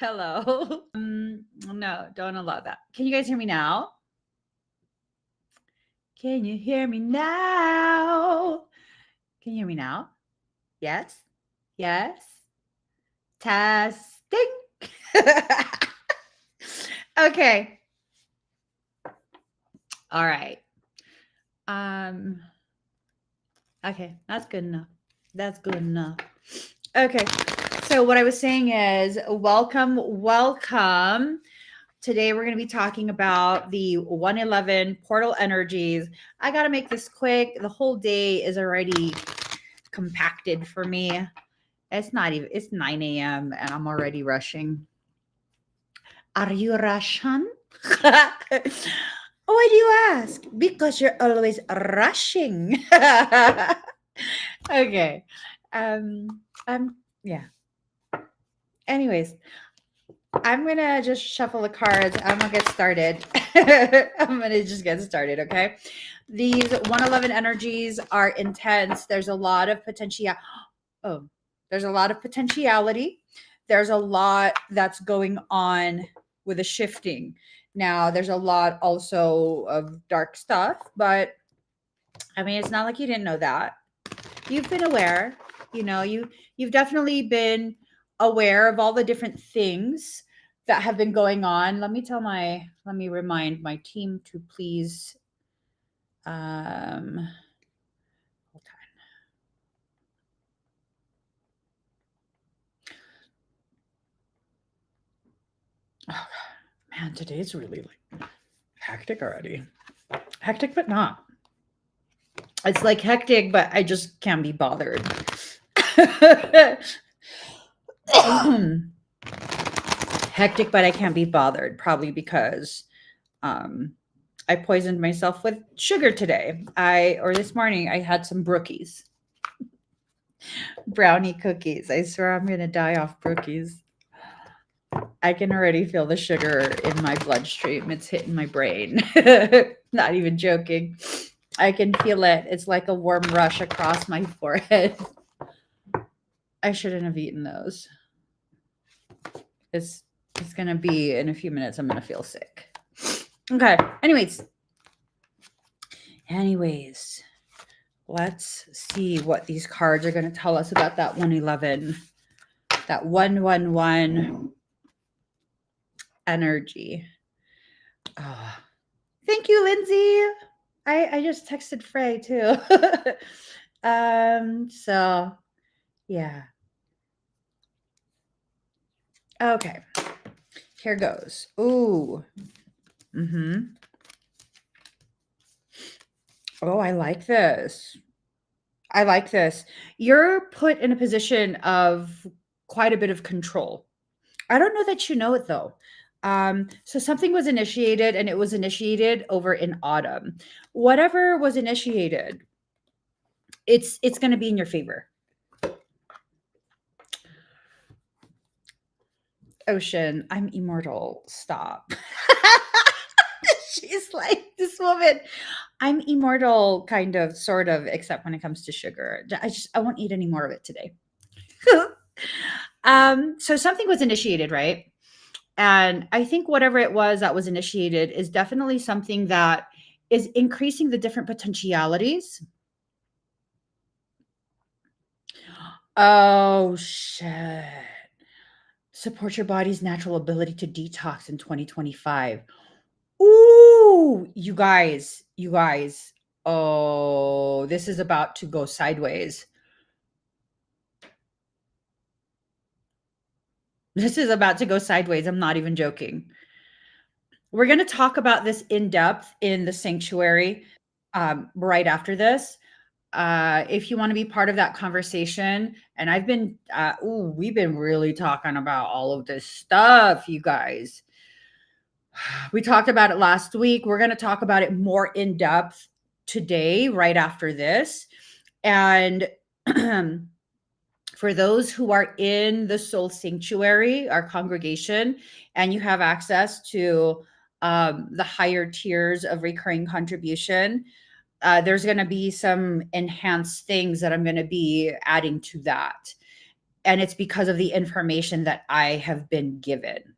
Hello. No, don't allow that. Can you guys hear me now? Can you hear me now? Can you hear me now? Yes? Yes? Testing. Okay. All right. Um, okay, that's good enough. That's good enough. Okay. So what I was saying is welcome. Today we're going to be talking about the 111 portal energies. I got to make this quick. The whole day is already compacted for me. It's 9 a.m. and I'm already rushing. Are you rushing? Why do you ask? Because you're always rushing. Okay. Yeah. Anyways, I'm gonna just shuffle the cards. I'm gonna get started. I'm gonna just get started, okay? These 111 energies are intense. There's a lot of potential. Oh, there's a lot of potentiality. There's a lot that's going on with the shifting. Now, there's a lot also of dark stuff, but I mean, it's not like you didn't know that. You've been aware. You've definitely been aware of all the different things that have been going on. Let me remind my team to please hold on. Oh man, today's really like hectic already. Hectic but not. It's like hectic, but I just can't be bothered. Hectic, but I can't be bothered, probably because I poisoned myself with sugar today. This morning I had some brookies. Brownie cookies. I swear I'm gonna die off brookies. I can already feel the sugar in my bloodstream. It's hitting my brain. Not even joking. I can feel it. It's like a warm rush across my forehead. I shouldn't have eaten those. It's gonna be in a few minutes. I'm gonna feel sick. Okay. Anyways, let's see what these cards are going to tell us about that 111, that 111 energy. Oh, thank you, Lindsay. I just texted Frey too. So yeah. Okay. Here goes. Ooh. Mm-hmm. Oh, I like this. I like this. You're put in a position of quite a bit of control. I don't know that you know it though. So something was initiated and it was initiated over in autumn. Whatever was initiated, it's going to be in your favor. Ocean, I'm immortal. Stop. She's like, this woman, I'm immortal, kind of, sort of, except when it comes to sugar. I won't eat any more of it today. So something was initiated, right? And I think whatever it was that was initiated is definitely something that is increasing the different potentialities. Oh, shit. Support your body's natural ability to detox in 2025. Ooh, you guys. Oh, this is about to go sideways. This is about to go sideways. I'm not even joking. We're going to talk about this in depth in the sanctuary right after this. If you want to be part of that conversation, and we've been really talking about all of this stuff, you guys. We talked about it last week. We're going to talk about it more in depth today, right after this. And for those who are in the Soul Sanctuary, our congregation, and you have access to the higher tiers of recurring contribution, there's going to be some enhanced things that I'm going to be adding to that. and it's because of the information that I have been given.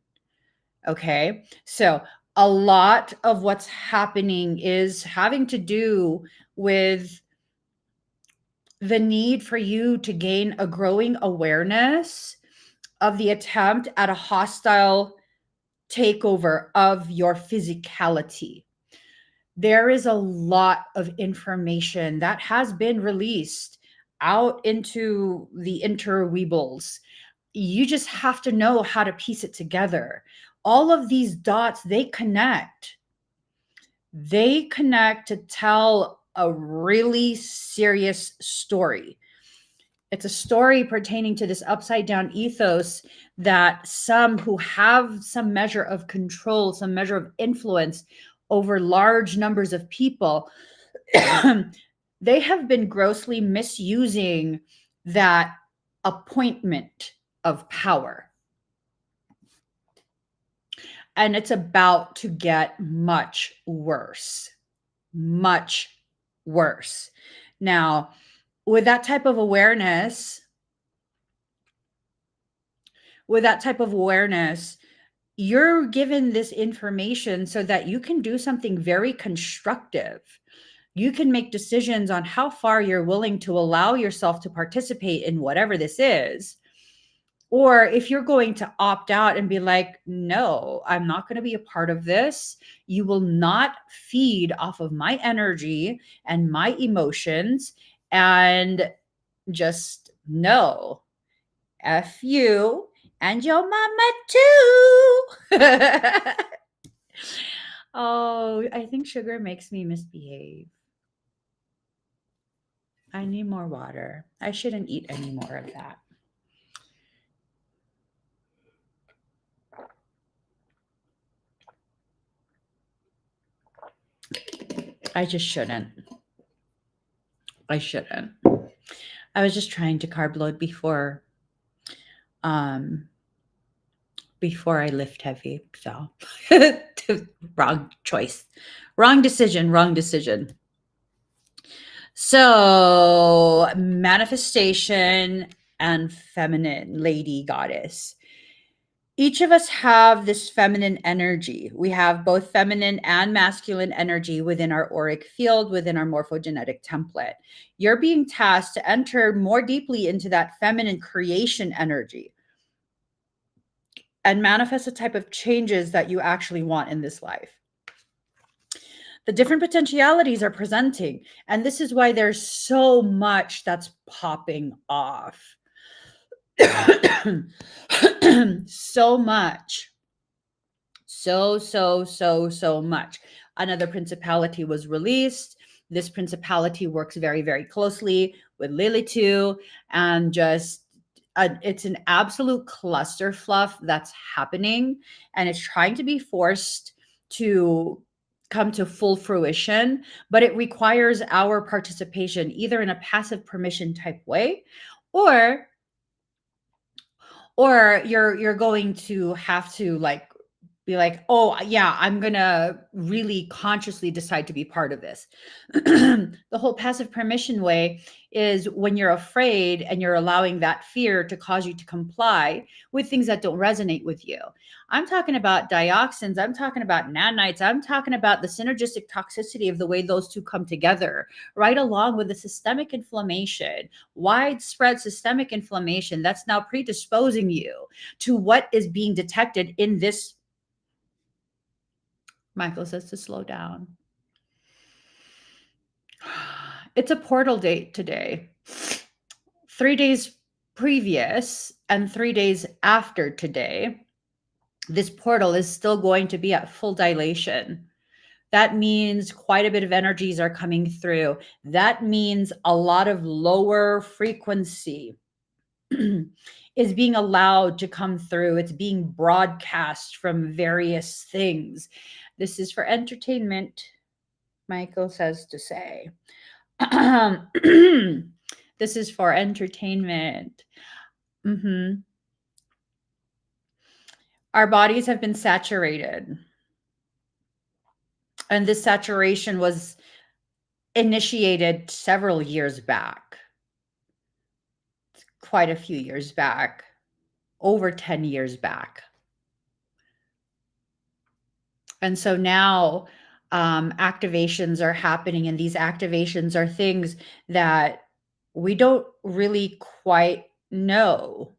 Okay. So a lot of what's happening is having to do with the need for you to gain a growing awareness of the attempt at a hostile takeover of your physicality. There is a lot of information that has been released out into the interweebles. You just have to know how to piece it together. All of these dots, they connect. They connect to tell a really serious story. It's a story pertaining to this upside down ethos that some who have some measure of control, some measure of influence over large numbers of people, they have been grossly misusing that appointment of power. And it's about to get much worse. Much worse. Now, with that type of awareness, you're given this information so that you can do something very constructive. You can make decisions on how far you're willing to allow yourself to participate in whatever this is. Or if you're going to opt out and be like, no, I'm not going to be a part of this. You will not feed off of my energy and my emotions. And just no, F you and your mama too. Oh, I think sugar makes me misbehave. I need more water. I shouldn't eat any more of that. I just shouldn't. I shouldn't. I was just trying to carb load before I lift heavy. So wrong choice. Wrong decision. So manifestation and feminine, lady goddess. Each of us have this feminine energy. We have both feminine and masculine energy within our auric field, within our morphogenetic template. You're being tasked to enter more deeply into that feminine creation energy and manifest the type of changes that you actually want in this life. The different potentialities are presenting, and this is why there's so much that's popping off. So much. So much. Another principality was released. This principality works very, very closely with Lilith, and just it's an absolute cluster fluff that's happening, and it's trying to be forced to come to full fruition, but it requires our participation either in a passive permission type way, or you're going to have to like be like, oh yeah, I'm gonna really consciously decide to be part of this. The whole passive permission way is when you're afraid and you're allowing that fear to cause you to comply with things that don't resonate with you. I'm talking about dioxins, I'm talking about nanites, I'm talking about the synergistic toxicity of the way those two come together, right along with the systemic inflammation, widespread systemic inflammation that's now predisposing you to what is being detected in this. Michael says to slow down. It's a portal date today. 3 days previous and 3 days after today, this portal is still going to be at full dilation. That means quite a bit of energies are coming through. That means a lot of lower frequency is being allowed to come through. It's being broadcast from various things. This is for entertainment, Michael says to say. This is for entertainment. Our bodies have been saturated. And this saturation was initiated several years back. It's quite a few years back, over 10 years back. And so now activations are happening, and these activations are things that we don't really quite know.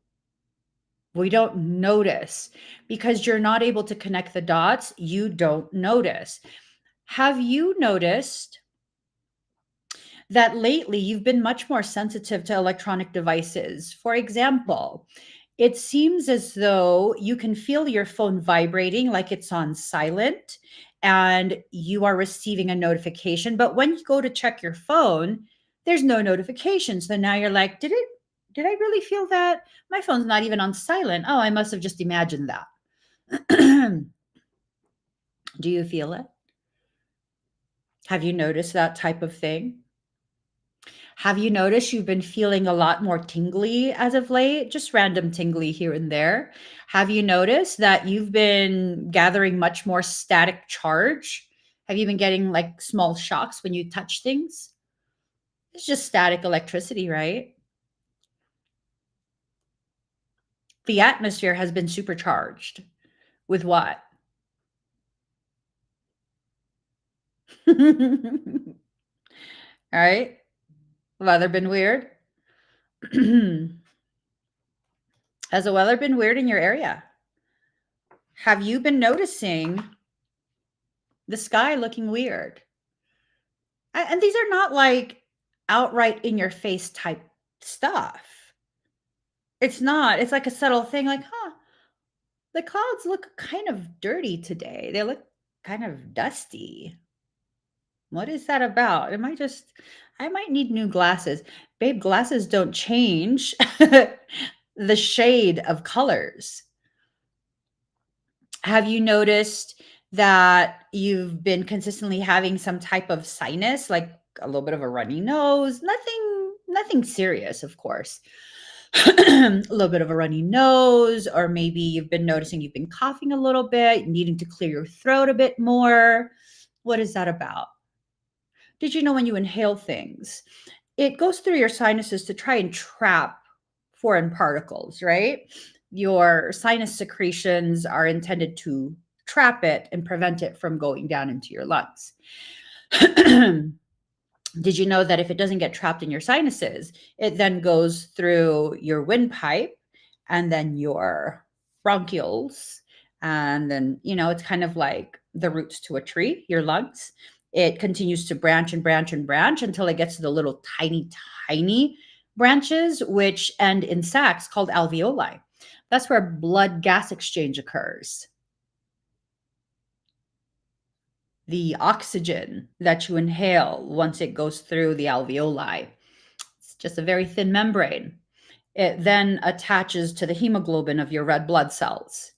We don't notice because you're not able to connect the dots. You don't notice. Have you noticed that lately you've been much more sensitive to electronic devices? For example, it seems as though you can feel your phone vibrating like it's on silent and you are receiving a notification. But when you go to check your phone, there's no notification. So now you're like, did I really feel that? My phone's not even on silent. Oh, I must have just imagined that. Do you feel it? Have you noticed that type of thing? Have you noticed you've been feeling a lot more tingly as of late? Just random tingly here and there. Have you noticed that you've been gathering much more static charge? Have you been getting like small shocks when you touch things? It's just static electricity, right? The atmosphere has been supercharged. With what? All right. Weather been weird? Has the weather been weird in your area? Have you been noticing the sky looking weird? And these are not like outright in your face type stuff. It's not. It's like a subtle thing like, huh, the clouds look kind of dirty today. They look kind of dusty. What is that about? I might need new glasses. Babe, glasses don't change the shade of colors. Have you noticed that you've been consistently having some type of sinus, like a little bit of a runny nose? Nothing serious, of course. A little bit of a runny nose, or maybe you've been noticing you've been coughing a little bit, needing to clear your throat a bit more. What is that about? Did you know when you inhale things, it goes through your sinuses to try and trap foreign particles, right? Your sinus secretions are intended to trap it and prevent it from going down into your lungs. Did you know that if it doesn't get trapped in your sinuses, it then goes through your windpipe and then your bronchioles? And then, it's kind of like the roots to a tree, your lungs. It continues to branch and branch and branch until it gets to the little tiny, tiny branches, which end in sacs called alveoli. That's where blood gas exchange occurs. The oxygen that you inhale once it goes through the alveoli, it's just a very thin membrane. It then attaches to the hemoglobin of your red blood cells,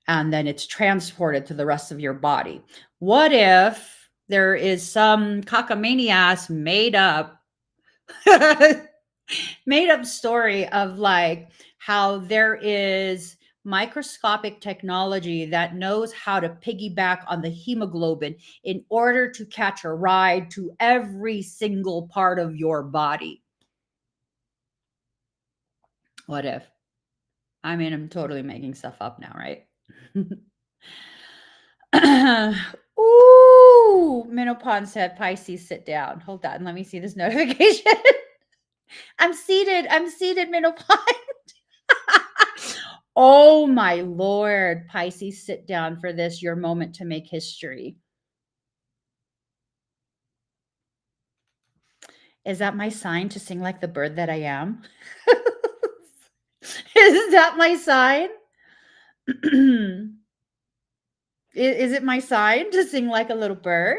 and then it's transported to the rest of your body. What if there is some cockamaniacs made up story of like how there is microscopic technology that knows how to piggyback on the hemoglobin in order to catch a ride to every single part of your body? What if? I mean, I'm totally making stuff up now, right? Ooh, Menopause said, Pisces, sit down. Hold on, let me see this notification. I'm seated, Menopause. Oh my Lord, Pisces, sit down for this, your moment to make history. Is that my sign to sing like the bird that I am? Is that my sign? Is it my sign to sing like a little bird?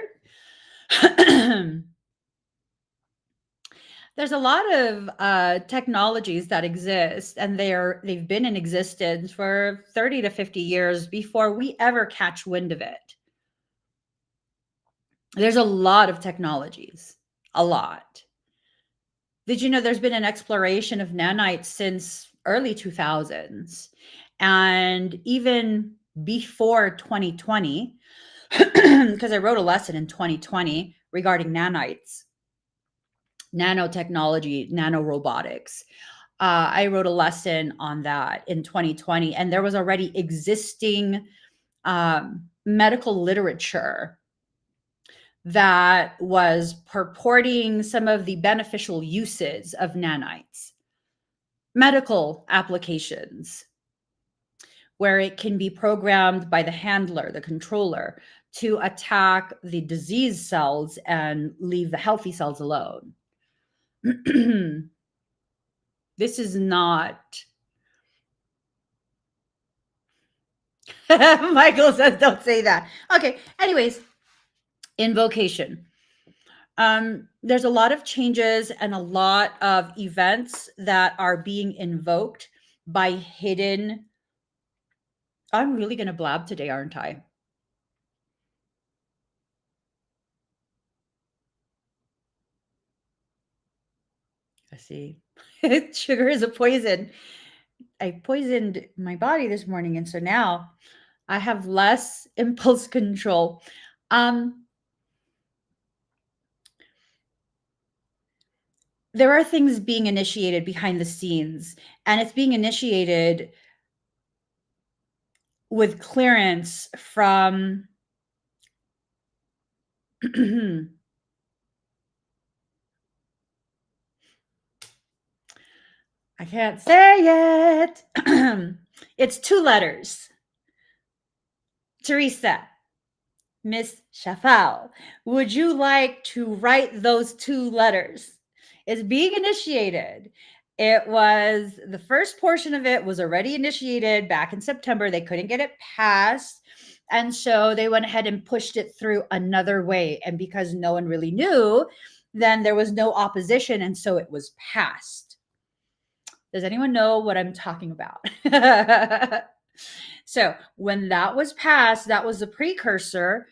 There's a lot of technologies that exist, and they've been in existence for 30 to 50 years before we ever catch wind of it. There's a lot of technologies, a lot. Did you know there's been an exploration of nanites since early 2000s? And even before 2020, because I wrote a lesson in 2020 regarding nanites, nanotechnology, nanorobotics. I wrote a lesson on that in 2020, and there was already existing medical literature that was purporting some of the beneficial uses of nanites, medical applications, where it can be programmed by the handler, the controller, to attack the disease cells and leave the healthy cells alone. This is not. Michael says, don't say that. Okay. Anyways, invocation. There's a lot of changes and a lot of events that are being invoked by hidden. I'm really going to blab today, aren't I? I see. Sugar is a poison. I poisoned my body this morning, and so now I have less impulse control. There are things being initiated behind the scenes, and it's being initiated with clearance from I can't say it. It's 2 letters. Teresa, Miss Shafal, would you like to write those 2 letters? It's being initiated. It was the first portion of it was already initiated back in September. They couldn't get it passed. And so they went ahead and pushed it through another way. And because no one really knew, then there was no opposition. And so it was passed. Does anyone know what I'm talking about? So when that was passed, that was the precursor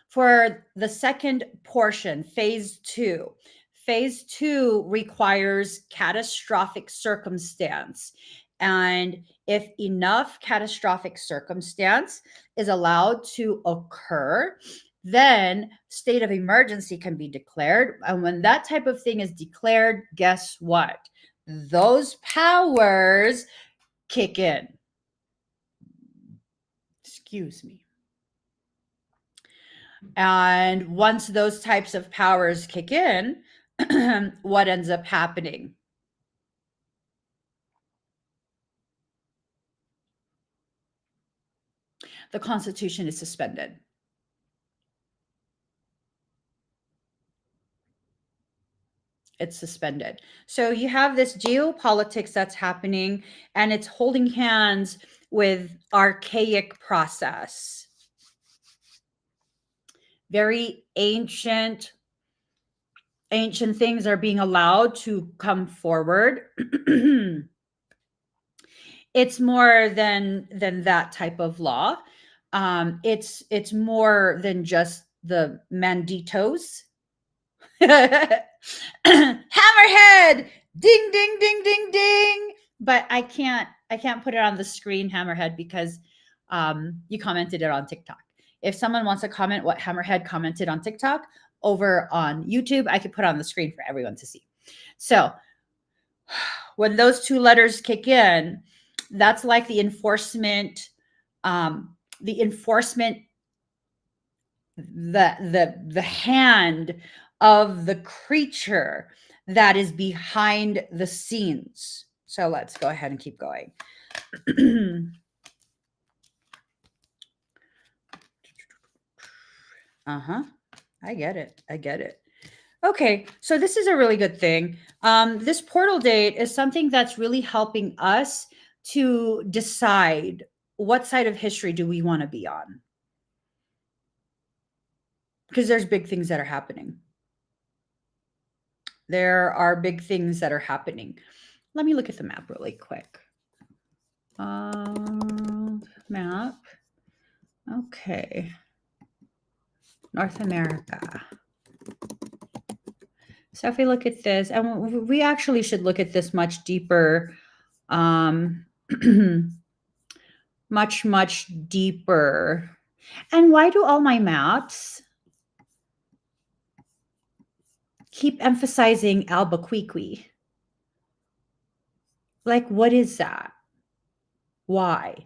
for the second portion, phase 2. Phase 2 requires catastrophic circumstance. And if enough catastrophic circumstance is allowed to occur, then state of emergency can be declared. And when that type of thing is declared, guess what? Those powers kick in. Excuse me. And once those types of powers kick in, what ends up happening? The Constitution is suspended. It's suspended. So you have this geopolitics that's happening, and it's holding hands with archaic process. Very ancient things are being allowed to come forward. It's more than that type of law. It's more than just the manditos. Hammerhead, ding ding ding ding ding. But I can't put it on the screen, Hammerhead, because you commented it on TikTok. If someone wants to comment what Hammerhead commented on TikTok over on YouTube, I could put it on the screen for everyone to see. So when those 2 letters kick in, that's like the enforcement, the hand of the creature that is behind the scenes. So let's go ahead and keep going. I get it. Okay, so this is a really good thing. This portal date is something that's really helping us to decide what side of history do we want to be on. Because there's big things that are happening. There are big things that are happening. Let me look at the map really quick. Map. Okay. North America. So if we look at this, and we actually should look at this much deeper, much deeper. And why do all my maps keep emphasizing Albuquerque? Like, what is that? Why?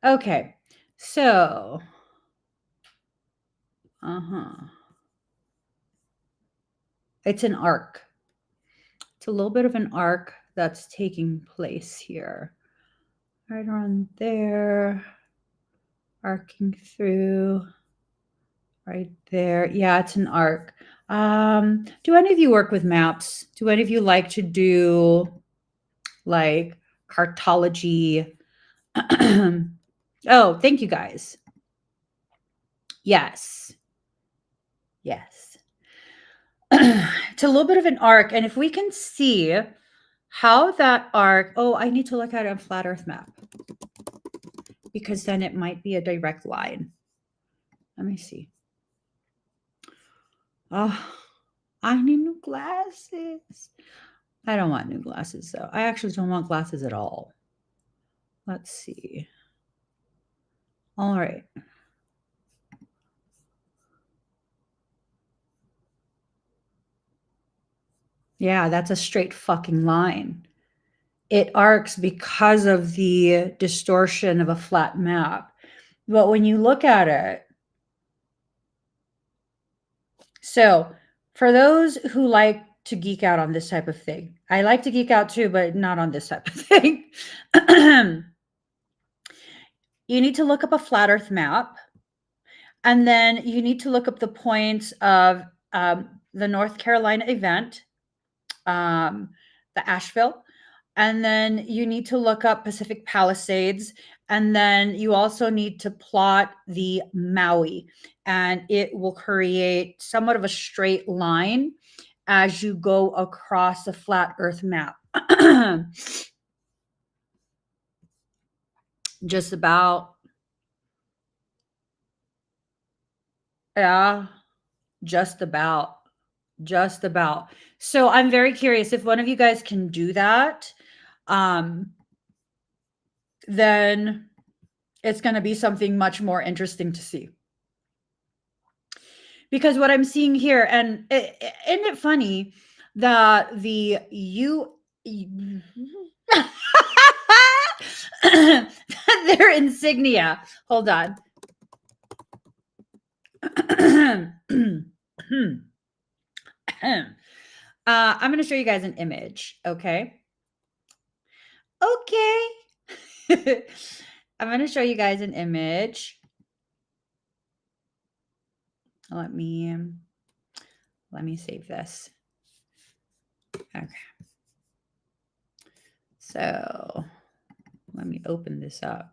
Okay. So, it's an arc. It's a little bit of an arc that's taking place here. Right around there, arcing through right there. Yeah, it's an arc. Do any of you work with maps? Do any of you like to do like cartology? Oh, thank you guys. Yes. Yes. It's a little bit of an arc. And if we can see how that arc, oh, I need to look at a flat earth map because then it might be a direct line. Let me see. Oh, I need new glasses. I don't want new glasses though. I actually don't want glasses at all. Let's see. All right. Yeah, that's a straight fucking line. It arcs because of the distortion of a flat map. But when you look at it, so for those who like to geek out on this type of thing, I like to geek out too, but not on this type of thing. You need to look up a flat earth map, and then you need to look up the points of the North Carolina event, the Asheville, and then you need to look up Pacific Palisades, and then you also need to plot the Maui, and it will create somewhat of a straight line as you go across the flat earth map. Just about. Yeah, just about. Just about. So I'm very curious if one of you guys can do that, then it's going to be something much more interesting to see. Because what I'm seeing here, and isn't it funny that the their insignia. Hold on. I'm going to show you guys an image. Okay. Okay. I'm going to show you guys an image. Let me save this. Okay. So let me open this up.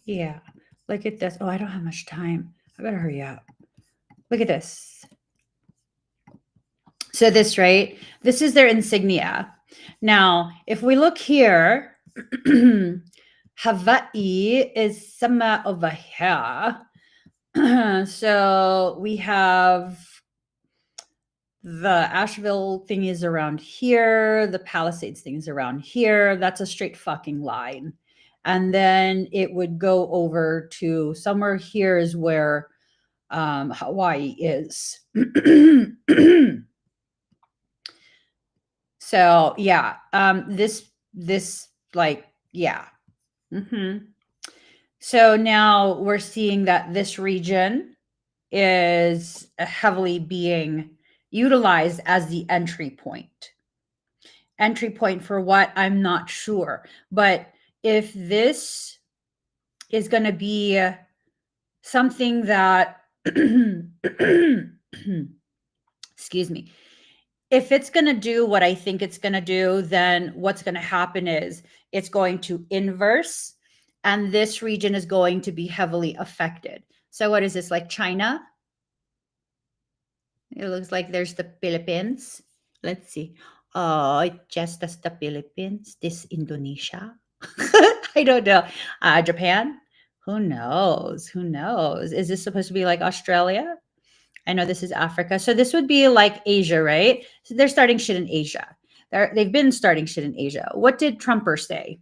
Yeah. Look at this. Oh, I don't have much time. I better hurry up. Look at this. So this, right? This is their insignia. Now, if we look here, Hawaii is somewhere over here. So we have the Asheville thing is around here. The Palisades thing is around here. That's a straight fucking line. And then it would go over to somewhere here is where Hawaii is. So yeah, this like, yeah. So now we're seeing that this region is heavily being utilized as the entry point. Entry point for what? I'm not sure. But if this is going to be something that, excuse me, if it's going to do what I think it's going to do, then what's going to happen is it's going to inverse, and this region is going to be heavily affected. So what is this, like China? It looks like there's the Philippines. Let's see. Oh, just as the Philippines, this Indonesia. I don't know. Japan? Who knows? Who knows? Is this supposed to be like Australia? I know this is Africa. So this would be like Asia, right? So they're starting shit in Asia. They've been starting shit in Asia. What did Trumper say?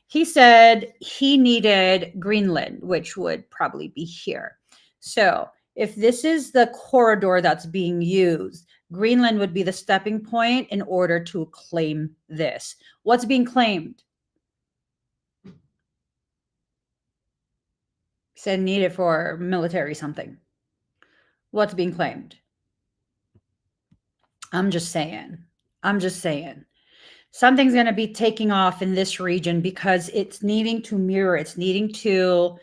He said he needed Greenland, which would probably be here. So If this is the corridor that's being used, Greenland would be the stepping point in order to claim this. What's being claimed? Said needed for military something. What's being claimed? I'm just saying. Something's going to be taking off in this region because it's needing to mirror, it's needing to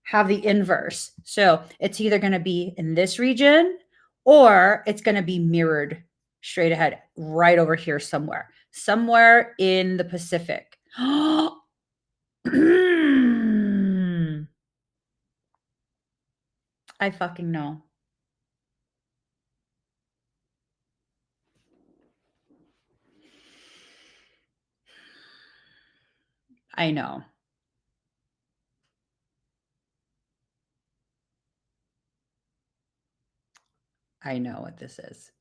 have the inverse. So it's either going to be in this region or it's going to be mirrored straight ahead, right over here somewhere in the Pacific. I fucking know. I know. I know what this is.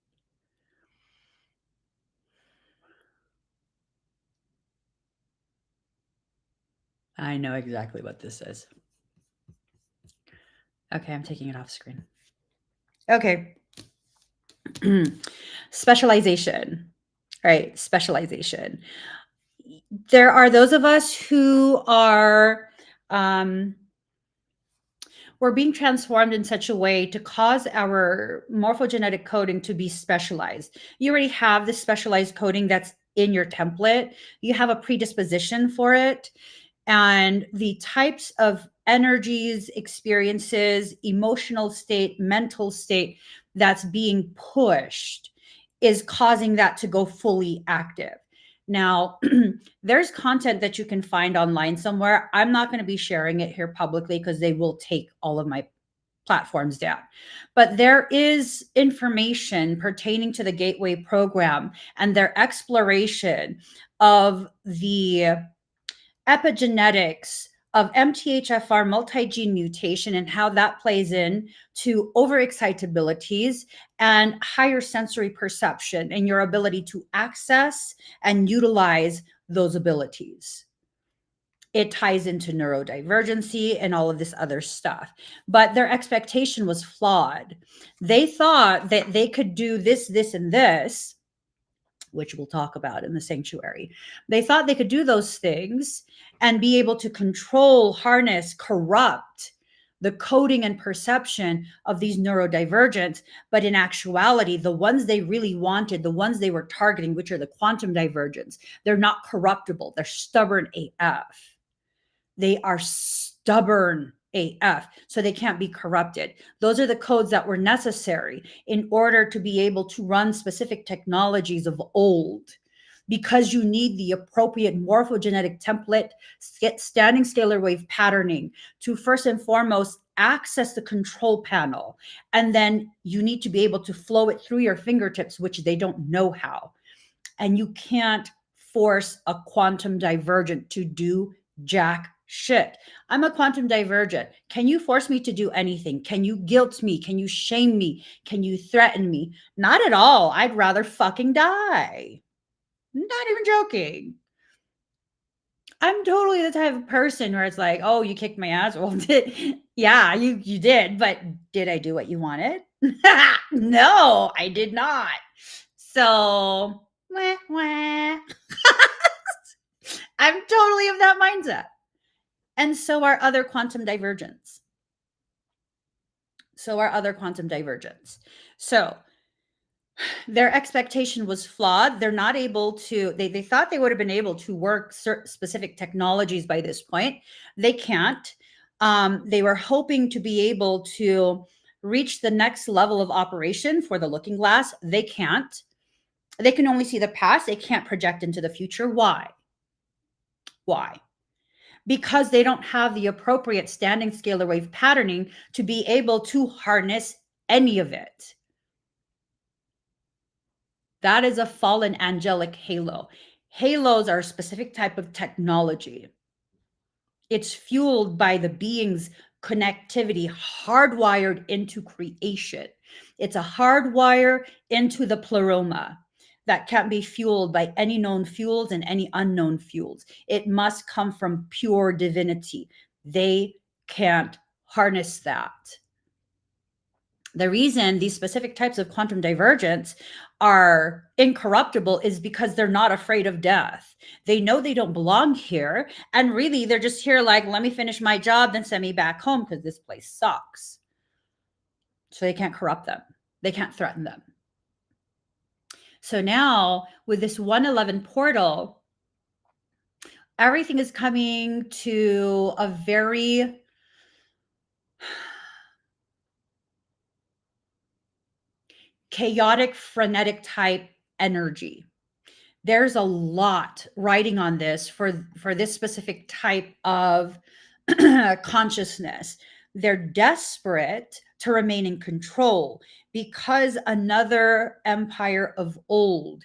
I know exactly what this is. Okay, I'm taking it off screen. Okay. Specialization. All right, specialization. There are those of us who are we're being transformed in such a way to cause our morphogenetic coding to be specialized. You already have the specialized coding that's in your template. You have a predisposition for it. And the types of energies, experiences, emotional state, mental state that's being pushed is causing that to go fully active. Now, there's content that you can find online somewhere. I'm not going to be sharing it here publicly because they will take all of my platforms down. But there is information pertaining to the Gateway program and their exploration of the epigenetics of MTHFR multi-gene mutation and how that plays in to overexcitabilities and higher sensory perception and your ability to access and utilize those abilities. It ties into neurodivergency and all of this other stuff. But their expectation was flawed. They thought that they could do this, this, and this, which we'll talk about in the sanctuary. They thought they could do those things and be able to control, harness, corrupt the coding and perception of these neurodivergents. But in actuality, the ones they really wanted, the ones they were targeting, which are the quantum divergents, they're not corruptible. They're stubborn AF. They are stubborn AF, so they can't be corrupted. Those are the codes that were necessary in order to be able to run specific technologies of old, because you need the appropriate morphogenetic template, standing scalar wave patterning to first and foremost access the control panel. And then you need to be able to flow it through your fingertips, which they don't know how. And you can't force a quantum divergent to do jack shit. I'm a quantum divergent. Can you force me to do anything? Can you guilt me? Can you shame me? Can you threaten me? Not at all. I'd rather fucking die. Not even joking. I'm totally the type of person where it's like, oh, you kicked my ass. Well, yeah, you did, but did I do what you wanted? No, I did not. So, wah, wah. I'm totally of that mindset. And so are other quantum divergents. So their expectation was flawed. They're not able to, they thought they would have been able to work specific technologies by this point. They can't. They were hoping to be able to reach the next level of operation for the looking glass. They can't. They can only see the past. They can't project into the future. Why? Because they don't have the appropriate standing scalar wave patterning to be able to harness any of it. That is a fallen angelic halo. Halos are a specific type of technology. It's fueled by the being's connectivity, hardwired into creation. It's a hardwire into the pleroma that can't be fueled by any known fuels and any unknown fuels. It must come from pure divinity. They can't harness that. The reason these specific types of quantum divergence are incorruptible is because they're not afraid of death. They know they don't belong here. And really, they're just here like, let me finish my job, then send me back home because this place sucks. So they can't corrupt them. They can't threaten them. So now with this 111 portal, everything is coming to a very chaotic, frenetic type energy. There's a lot writing on this for this specific type of consciousness. They're desperate to remain in control because another empire of old,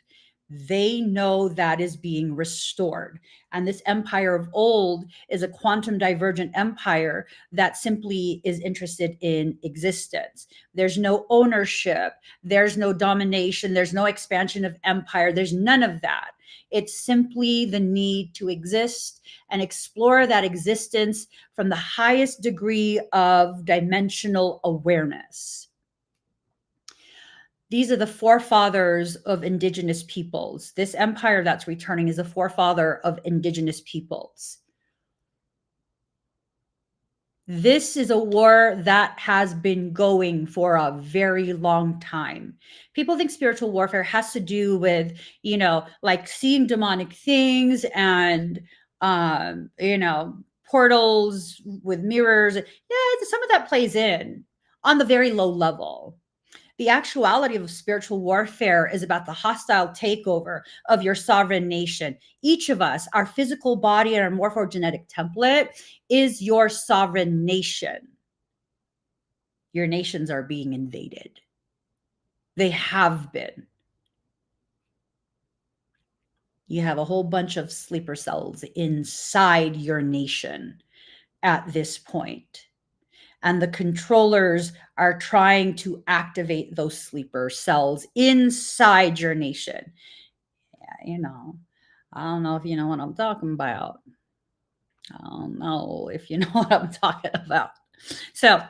they know that is being restored. And this empire of old is a quantum divergent empire that simply is interested in existence. There's no ownership, there's no domination, there's no expansion of empire, there's none of that. It's simply the need to exist and explore that existence from the highest degree of dimensional awareness. These are the forefathers of indigenous peoples. This empire that's returning is a forefather of indigenous peoples. This is a war that has been going for a very long time. People think spiritual warfare has to do with, like seeing demonic things and, portals with mirrors. Yeah, some of that plays in on the very low level. The actuality of spiritual warfare is about the hostile takeover of your sovereign nation. Each of us, our physical body and our morphogenetic template is your sovereign nation. Your nations are being invaded. They have been. You have a whole bunch of sleeper cells inside your nation at this point. And the controllers are trying to activate those sleeper cells inside your nation. Yeah, I don't know if you know what I'm talking about. I don't know if you know what I'm talking about. So,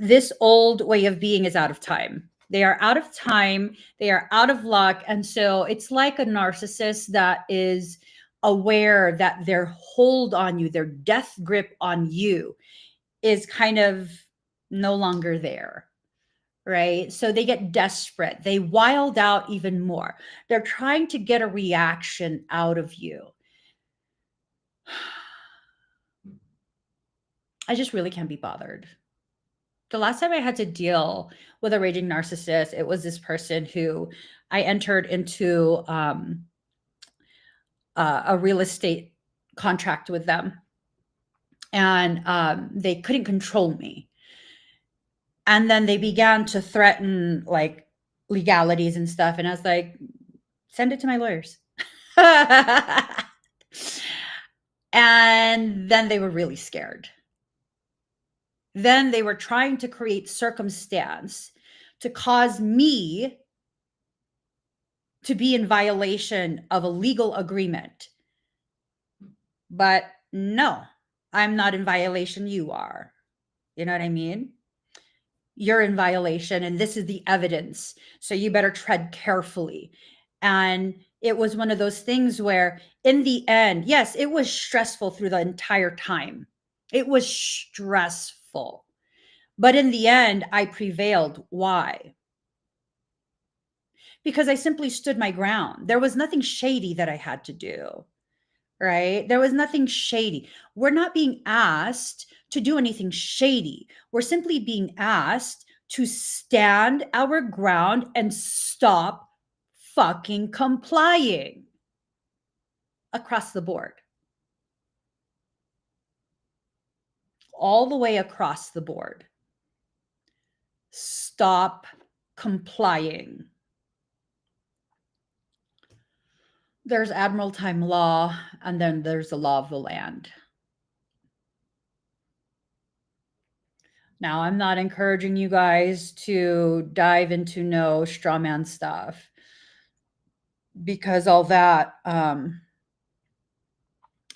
this old way of being is out of time. They are out of time. They are out of luck. And so it's like a narcissist that is aware that their hold on you, their death grip on you is kind of no longer there, right? So they get desperate. They wild out even more. They're trying to get a reaction out of you. I just really can't be bothered. The last time I had to deal with a raging narcissist, it was this person who I entered into a real estate contract with them, and they couldn't control me. And then they began to threaten like legalities and stuff. And I was like, send it to my lawyers. And then they were really scared. Then they were trying to create circumstance to cause me to be in violation of a legal agreement. But no, I'm not in violation. You are. You know what I mean? You're in violation, and this is the evidence. So you better tread carefully. And it was one of those things where, in the end, yes, it was stressful through the entire time. It was stressful. But in the end, I prevailed. Why? Because I simply stood my ground. There was nothing shady that I had to do, right? There was nothing shady. We're not being asked to do anything shady. We're simply being asked to stand our ground and stop fucking complying across the board. All the way across the board. Stop complying. There's Admiral Time law, and then there's the law of the land. Now, I'm not encouraging you guys to dive into no straw man stuff, because all that,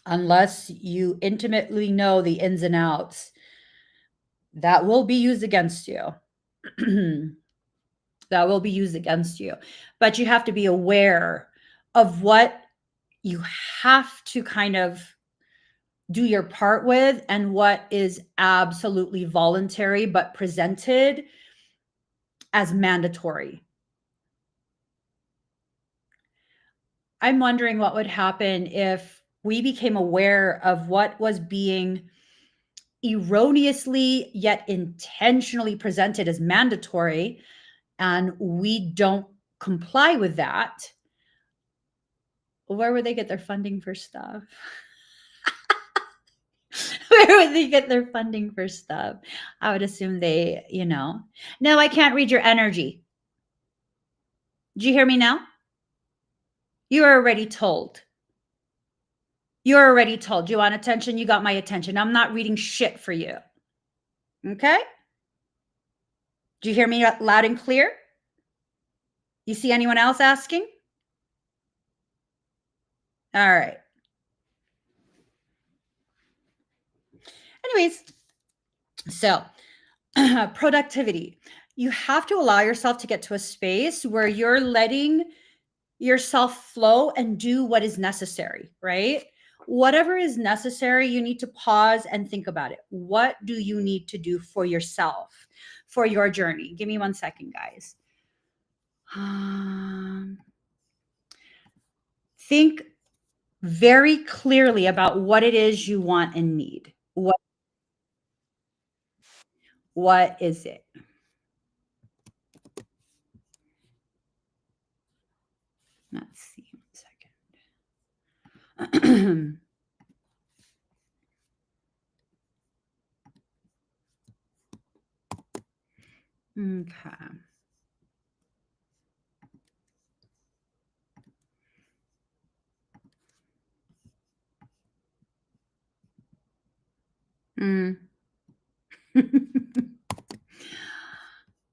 unless you intimately know the ins and outs, that will be used against you. that will be used against you. But you have to be aware of what you have to kind of do your part with and what is absolutely voluntary but presented as mandatory. I'm wondering what would happen if we became aware of what was being erroneously yet intentionally presented as mandatory, and we don't comply with that. Where would they get their funding for stuff? Where would they get their funding for stuff? I would assume they, No, I can't read your energy. Do you hear me now? You're already told. You're already told. You want attention? You got my attention. I'm not reading shit for you. Okay? Do you hear me loud and clear? You see anyone else asking? All right. Anyways, so productivity. You have to allow yourself to get to a space where you're letting yourself flow and do what is necessary, right? Whatever is necessary, you need to pause and think about it. What do you need to do for yourself, for your journey? Give me 1 second, guys. Think very clearly about what it is you want and need. What is it? Let's see 1 second. Okay.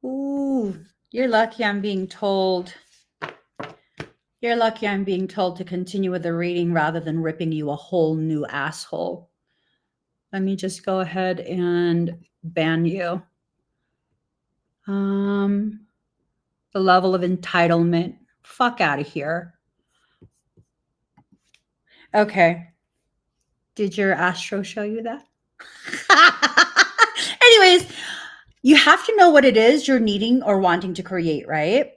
Ooh, you're lucky I'm being told. You're lucky I'm being told to continue with the reading rather than ripping you a whole new asshole. Let me just go ahead and ban you. The level of entitlement. Fuck out of here. Okay. Did your astro show you that? Anyways, you have to know what it is you're needing or wanting to create, right?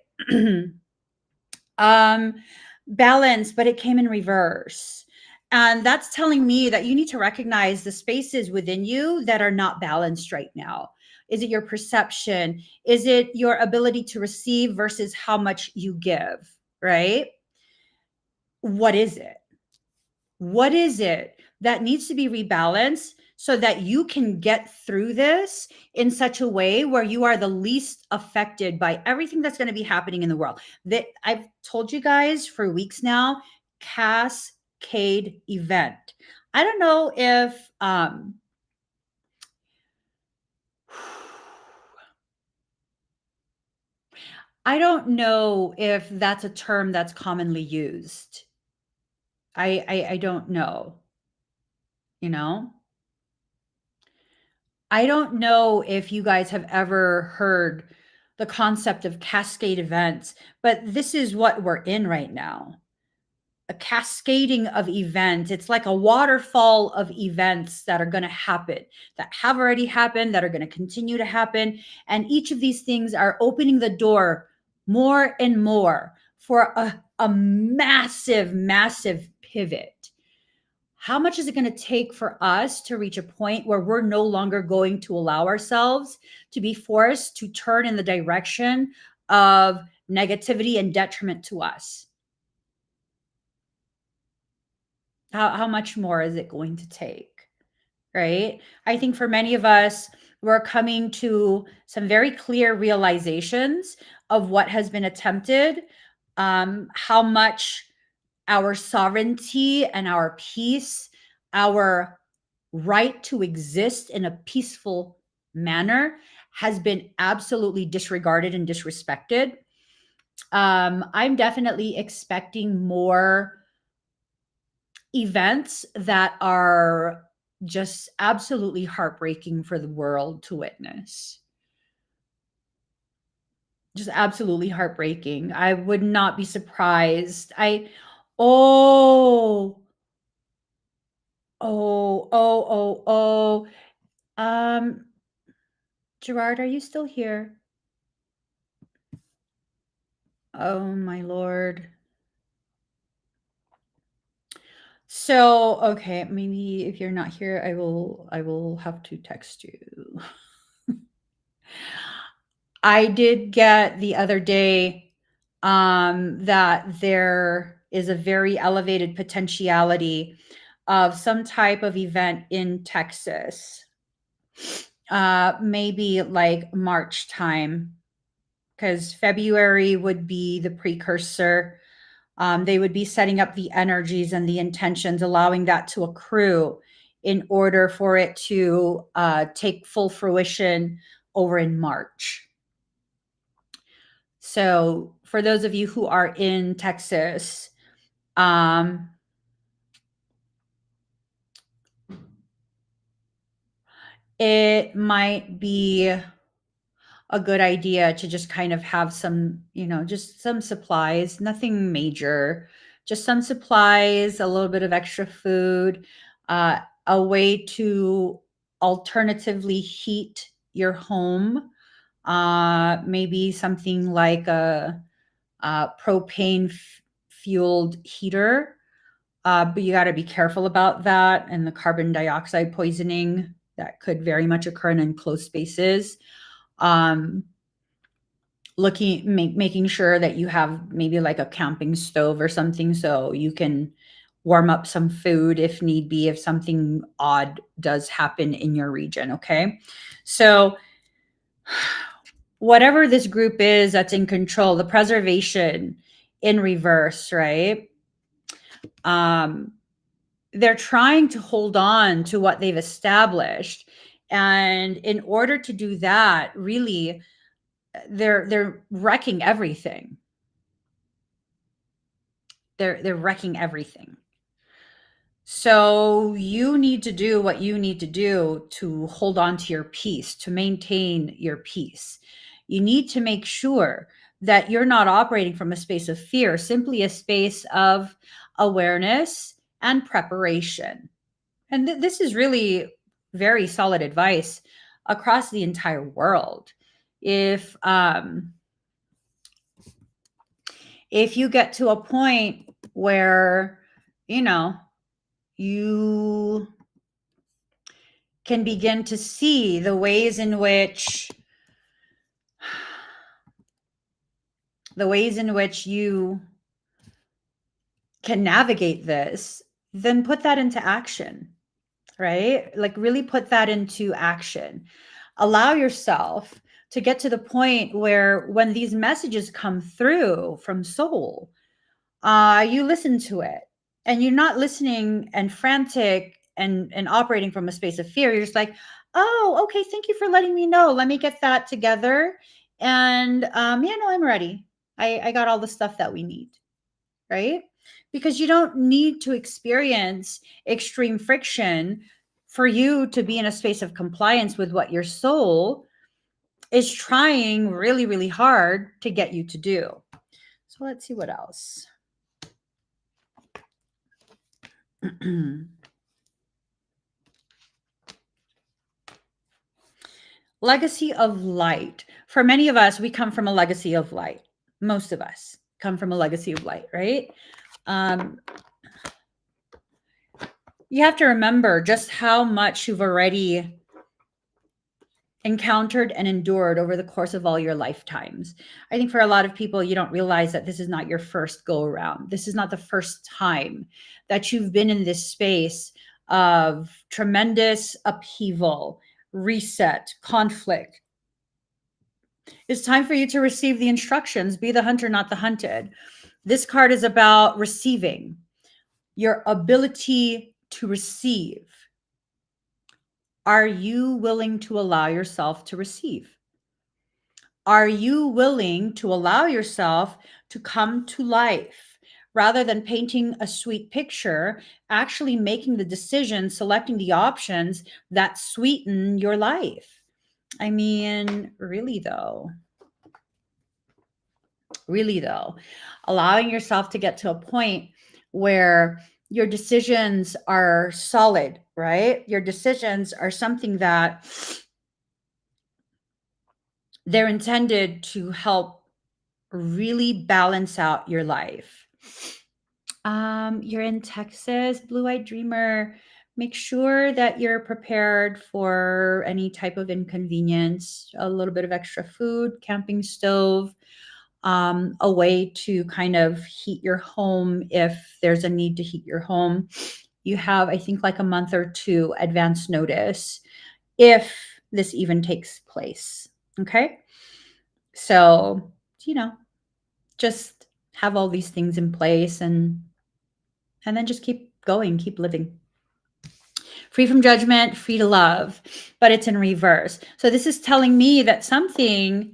Balance, but it came in reverse. And that's telling me that you need to recognize the spaces within you that are not balanced right now. Is it your perception? Is it your ability to receive versus how much you give, right? What is it? What is it that needs to be rebalanced so that you can get through this in such a way where you are the least affected by everything that's going to be happening in the world? That I've told you guys for weeks now, Cascade event. I don't know if I don't know if that's a term that's commonly used. I don't know, you know? I don't know if you guys have ever heard the concept of cascade events, but this is what we're in right now. A cascading of events. It's like a waterfall of events that are going to happen, that have already happened, that are going to continue to happen. And each of these things are opening the door more and more for a massive, massive pivot. How much is it going to take for us to reach a point where we're no longer going to allow ourselves to be forced to turn in the direction of negativity and detriment to us? How much more is it going to take? Right? I think for many of us, we're coming to some very clear realizations of what has been attempted, how much our sovereignty and our peace, our right to exist in a peaceful manner has been absolutely disregarded and disrespected. I'm definitely expecting more events that are just absolutely heartbreaking for the world to witness. Just absolutely heartbreaking. I would not be surprised. Oh, oh, oh, oh, oh. Gerard, are you still here? Oh my Lord. So, okay, maybe if you're not here, I will have to text you. I did get the other day that there is a very elevated potentiality of some type of event in Texas. Maybe like March time, because February would be the precursor. They would be setting up the energies and the intentions, allowing that to accrue in order for it to take full fruition over in March. So, for those of you who are in Texas, um, it might be a good idea to just kind of have some, just some supplies, nothing major, just some supplies, a little bit of extra food, a way to alternatively heat your home. Maybe something like a propane fueled heater. But you got to be careful about that and the carbon dioxide poisoning that could very much occur in enclosed spaces. Um, making sure that you have maybe like a camping stove or something so you can warm up some food if need be, if something odd does happen in your region. Okay. So whatever this group is that's in control, the preservation in reverse, right? They're trying to hold on to what they've established. And in order to do that, really, they're wrecking everything. They're wrecking everything. So you need to do what you need to do to hold on to your peace, to maintain your peace. You need to make sure that you're not operating from a space of fear, simply a space of awareness and preparation. And this is really very solid advice across the entire world. If you get to a point where you can begin to see the ways in which you can navigate this, then put that into action, right? Like really put that into action. Allow yourself to get to the point where when these messages come through from soul, you listen to it and you're not listening and frantic and operating from a space of fear. You're just like, oh, okay, thank you for letting me know. Let me get that together. And yeah, no, I'm ready. I got all the stuff that we need, right? Because you don't need to experience extreme friction for you to be in a space of compliance with what your soul is trying really, really hard to get you to do. So let's see what else. Legacy of light. For many of us, we come from a legacy of light. Most of us come from a legacy of light, right? You have to remember just how much you've already encountered and endured over the course of all your lifetimes. I think for a lot of people, you don't realize that this is not your first go around. This is not the first time that you've been in this space of tremendous upheaval, reset, conflict. It's time for you to receive the instructions. Be the hunter, not the hunted. This card is about receiving, your ability to receive. Are you willing to allow yourself to receive? Are you willing to allow yourself to come to life rather than painting a sweet picture, actually making the decision, selecting the options that sweeten your life? I mean, really though. Really, though, allowing yourself to get to a point where your decisions are solid, right? Your decisions are something that they're intended to help really balance out your life. You're in Texas, Blue-Eyed Dreamer. Make sure that you're prepared for any type of inconvenience, a little bit of extra food, camping stove, a way to kind of heat your home if there's a need to heat your home. You have, I think, like a month or two advance notice if this even takes place. Okay. So, just have all these things in place and then just keep going, keep living. Free from judgment, free to love, but it's in reverse. So this is telling me that something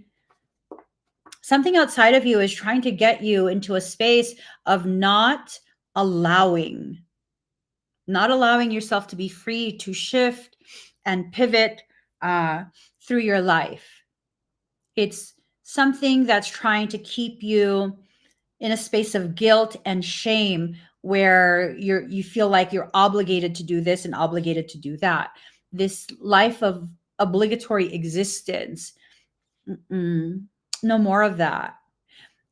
outside of you is trying to get you into a space of not allowing yourself to be free to shift and pivot through your life. It's something that's trying to keep you in a space of guilt and shame where you feel like you're obligated to do this and obligated to do that. This life of obligatory existence. No more of that.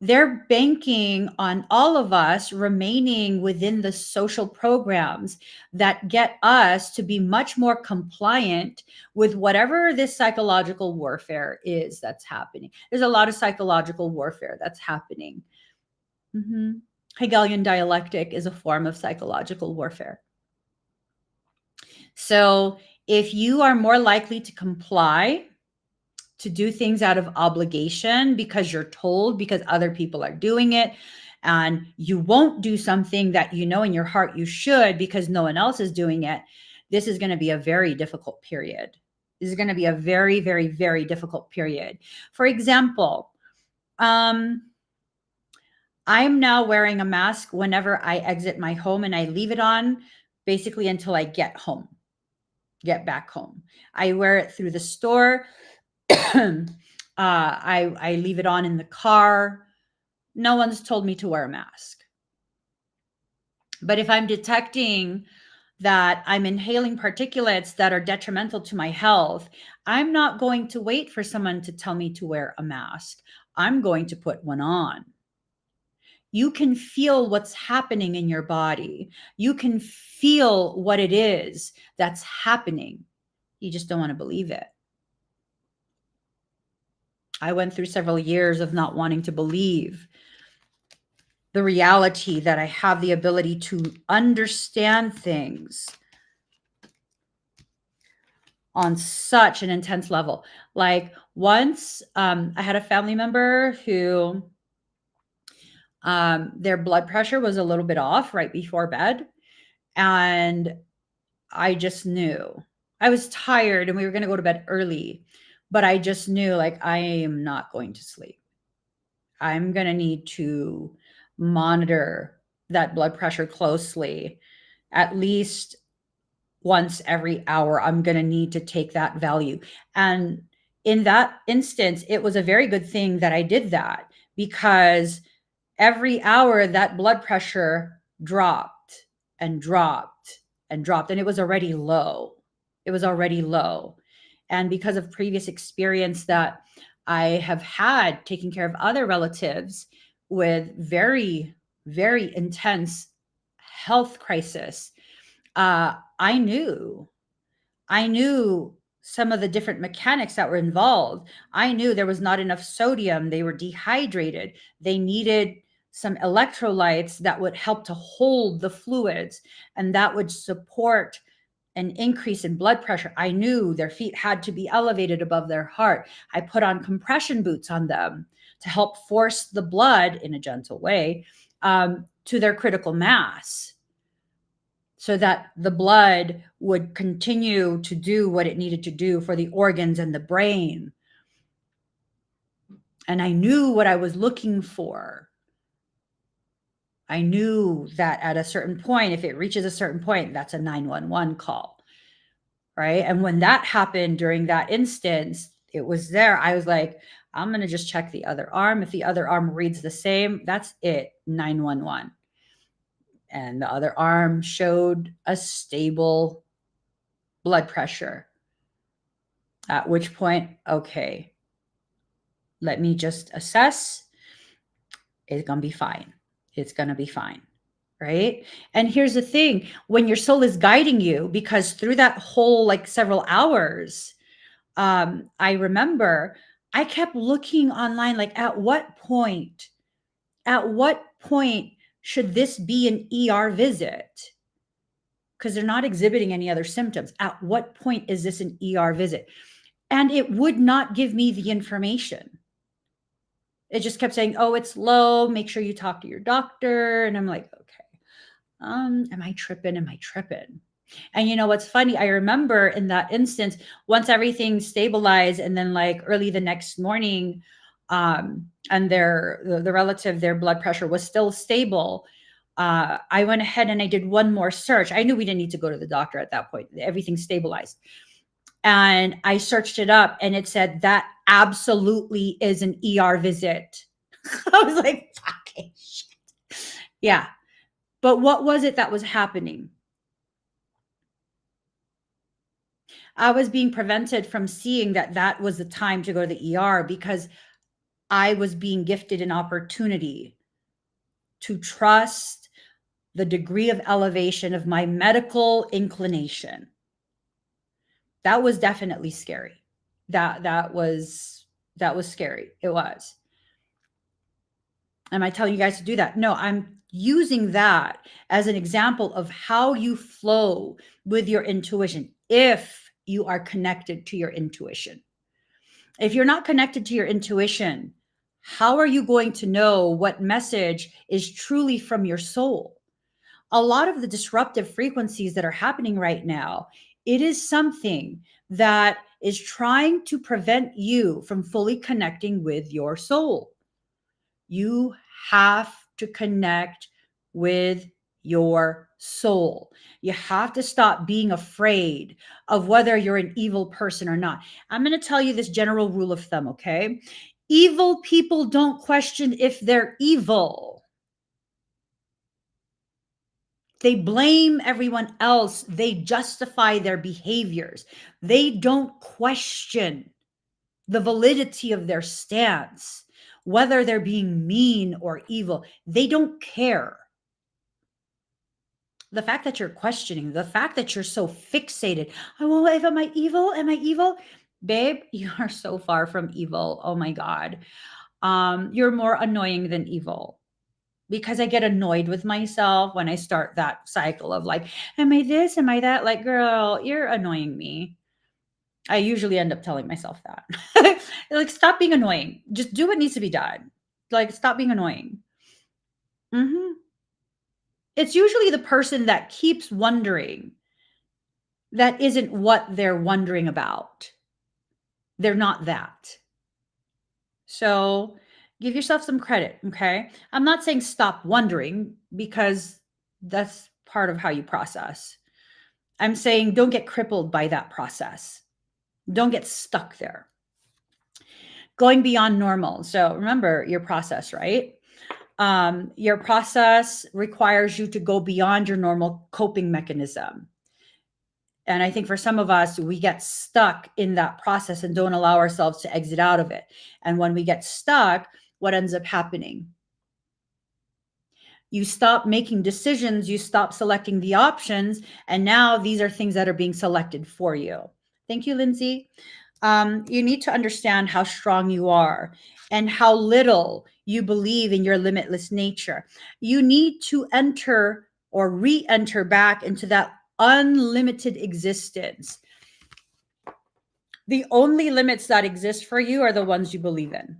They're banking on all of us remaining within the social programs that get us to be much more compliant with whatever this psychological warfare is that's happening. There's a lot of psychological warfare that's happening. Hegelian dialectic is a form of psychological warfare. So if you are more likely to comply, to do things out of obligation because you're told, because other people are doing it, and you won't do something that you know in your heart you should because no one else is doing it, this is going to be a very difficult period. This is going to be a very, very, very difficult period. For example, I'm now wearing a mask whenever I exit my home, and I leave it on basically until I get back home. I wear it through the store. I leave it on in the car. No one's told me to wear a mask. But if I'm detecting that I'm inhaling particulates that are detrimental to my health, I'm not going to wait for someone to tell me to wear a mask. I'm going to put one on. You can feel what's happening in your body. You can feel what it is that's happening. You just don't want to believe it. I went through several years of not wanting to believe the reality that I have the ability to understand things on such an intense level. Like once I had a family member who their blood pressure was a little bit off right before bed. And I just knew. I was tired and we were going to go to bed early, but I just knew like I am not going to sleep. I'm going to need to monitor that blood pressure closely. At least once every hour, I'm going to need to take that value. And in that instance, it was a very good thing that I did that, because every hour that blood pressure dropped and dropped and dropped, and it was already low. And because of previous experience that I have had taking care of other relatives with very, very intense health crisis, I knew some of the different mechanics that were involved. I knew there was not enough sodium. They were dehydrated. They needed some electrolytes that would help to hold the fluids, and that would support an increase in blood pressure. I knew their feet had to be elevated above their heart. I put on compression boots on them to help force the blood in a gentle way to their critical mass, so that the blood would continue to do what it needed to do for the organs and the brain. And I knew what I was looking for. I knew that at a certain point, if it reaches a certain point, that's a 911 call, right? And when that happened during that instance, it was there. I was like, I'm going to just check the other arm. If the other arm reads the same, that's it, 911. And the other arm showed a stable blood pressure. At which point, okay, let me just assess. It's going to be fine. It's going to be fine. Right. And here's the thing, when your soul is guiding you, because through that whole like several hours, I remember I kept looking online, like at what point should this be an ER visit? Because they're not exhibiting any other symptoms. At what point is this an ER visit? And it would not give me the information. It just kept saying, oh, it's low. Make sure you talk to your doctor. And I'm like, okay, am I tripping? And you know what's funny? I remember in that instance, once everything stabilized, and then like early the next morning, and the relative, their blood pressure was still stable. I went ahead and I did one more search. I knew we didn't need to go to the doctor at that point. Everything stabilized. And I searched it up and it said that absolutely is an ER visit. I was like, fucking shit. Yeah. But what was it that was happening? I was being prevented from seeing that that was the time to go to the ER because I was being gifted an opportunity to trust the degree of elevation of my medical inclination. That was definitely scary. That was scary. It was. Am I telling you guys to do that? No, I'm using that as an example of how you flow with your intuition if you are connected to your intuition. If you're not connected to your intuition, how are you going to know what message is truly from your soul? A lot of the disruptive frequencies that are happening right now, it is something that is trying to prevent you from fully connecting with your soul. You have to connect with your soul. You have to stop being afraid of whether you're an evil person or not. I'm going to tell you this general rule of thumb, okay? Evil people don't question if they're evil. They blame everyone else. They justify their behaviors. They don't question the validity of their stance, whether they're being mean or evil. They don't care. The fact that you're questioning, the fact that you're so fixated, oh, well, am I evil? Am I evil? Babe, you are so far from evil. Oh my God. You're more annoying than evil. Because I get annoyed with myself when I start that cycle of like, am I this? Am I that? Like, girl, you're annoying me. I usually end up telling myself that. Like, stop being annoying. Just do what needs to be done. Like, stop being annoying. It's usually the person that keeps wondering that isn't what they're wondering about. They're not that. So give yourself some credit, okay? I'm not saying stop wondering because that's part of how you process. I'm saying don't get crippled by that process. Don't get stuck there. Going beyond normal. So remember your process, right? Your process requires you to go beyond your normal coping mechanism. And I think for some of us, we get stuck in that process and don't allow ourselves to exit out of it. And when we get stuck, what ends up happening? You stop making decisions, you stop selecting the options, and now these are things that are being selected for you. Thank you, Lindsay. You need to understand how strong you are and how little you believe in your limitless nature. You need to enter or re-enter back into that unlimited existence. The only limits that exist for you are the ones you believe in.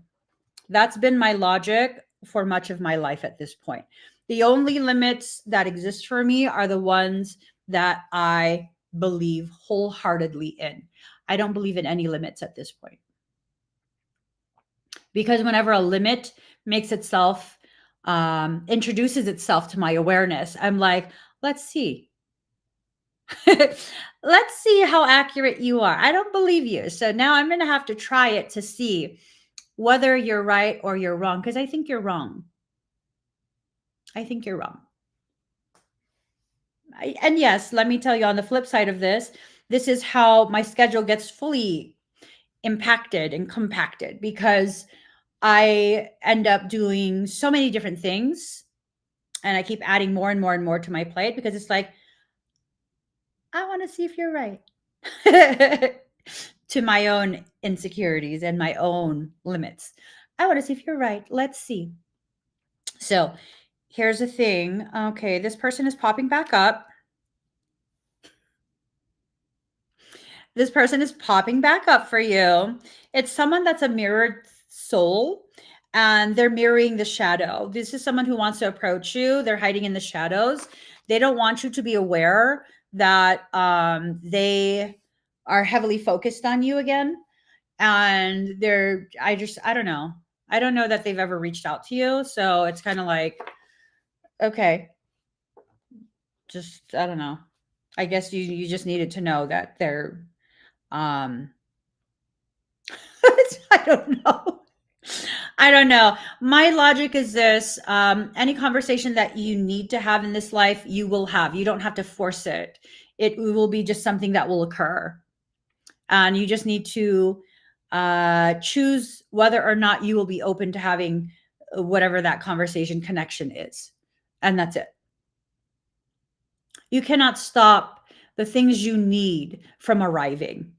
That's been my logic for much of my life at this point. The only limits that exist for me are the ones that I believe wholeheartedly in. I don't believe in any limits at this point. Because whenever a limit makes itself, introduces itself to my awareness, I'm like, let's see. Let's see how accurate you are. I don't believe you. So now I'm going to have to try it to see whether you're right or you're wrong, because I think you're wrong. I think you're wrong. And yes, let me tell you on the flip side of this is how my schedule gets fully impacted and compacted because I end up doing so many different things and I keep adding more and more and more to my plate because it's like, I want to see if you're right. To my own insecurities and my own limits. I want to see if you're right. Let's see. So here's the thing. Okay, this person is popping back up. This person is popping back up for you. It's someone that's a mirrored soul and they're mirroring the shadow. This is someone who wants to approach you. They're hiding in the shadows. They don't want you to be aware that they are heavily focused on you again. And I don't know. I don't know that they've ever reached out to you. So it's kind of like, okay, just, I don't know. I guess you just needed to know that they're, um, I don't know. I don't know. My logic is this, any conversation that you need to have in this life, you will have. You don't have to force it. It will be just something that will occur. And you just need to choose whether or not you will be open to having whatever that conversation connection is. And that's it. You cannot stop the things you need from arriving.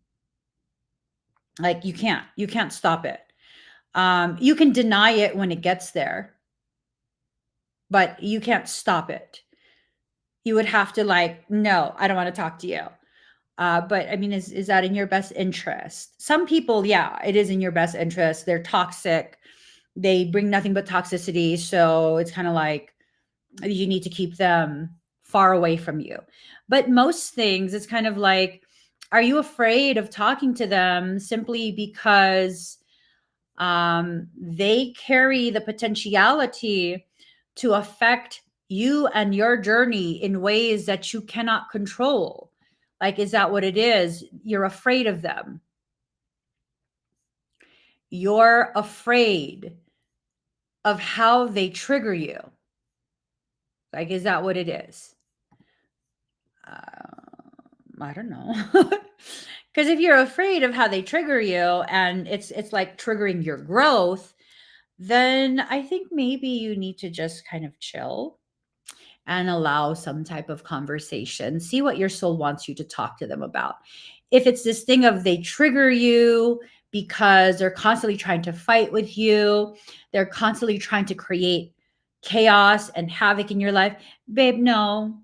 Like you can't stop it. You can deny it when it gets there, but you can't stop it. You would have to like, no, I don't want to talk to you. But I mean, is that in your best interest? Some people, yeah, it is in your best interest. They're toxic. They bring nothing but toxicity. So it's kind of like you need to keep them far away from you. But most things, it's kind of like, are you afraid of talking to them simply because they carry the potentiality to affect you and your journey in ways that you cannot control? Like, is that what it is? You're afraid of them. You're afraid of how they trigger you. Like, is that what it is? I don't know. Because if you're afraid of how they trigger you and it's like triggering your growth, then I think maybe you need to just kind of chill and allow some type of conversation. See what your soul wants you to talk to them about. If it's this thing of they trigger you because they're constantly trying to fight with you, they're constantly trying to create chaos and havoc in your life, babe, no,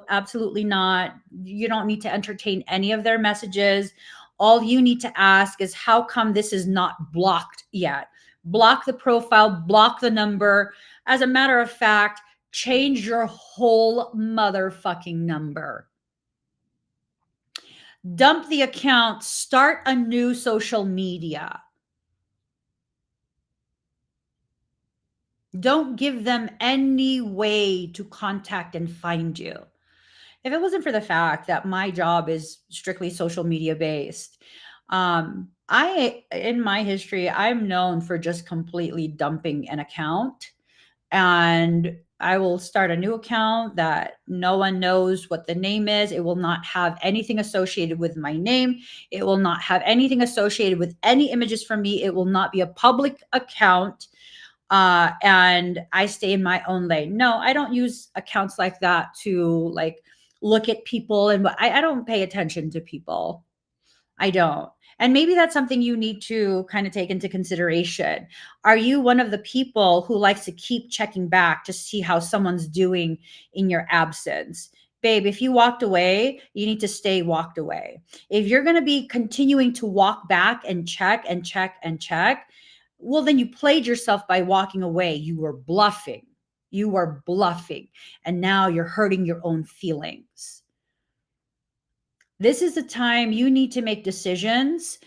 absolutely not. You don't need to entertain any of their messages. All you need to ask is, how come this is not blocked yet? Block the profile, block the number. As a matter of fact, change your whole motherfucking number. Dump the account, start a new social media. Don't give them any way to contact and find you. If it wasn't for the fact that my job is strictly social media based, in my history, I'm known for just completely dumping an account, and I will start a new account that no one knows what the name is. It will not have anything associated with my name. It will not have anything associated with any images from me. It will not be a public account. And I stay in my own lane. No, I don't use accounts like that to like look at people, and I don't pay attention to people. I don't. And maybe that's something you need to kind of take into consideration. Are you one of the people who likes to keep checking back to see how someone's doing in your absence? Babe, if you walked away, you need to stay walked away. If you're going to be continuing to walk back and check and check and check, well, then you played yourself by walking away. You were bluffing. You were bluffing. And now you're hurting your own feelings. This is the time you need to make decisions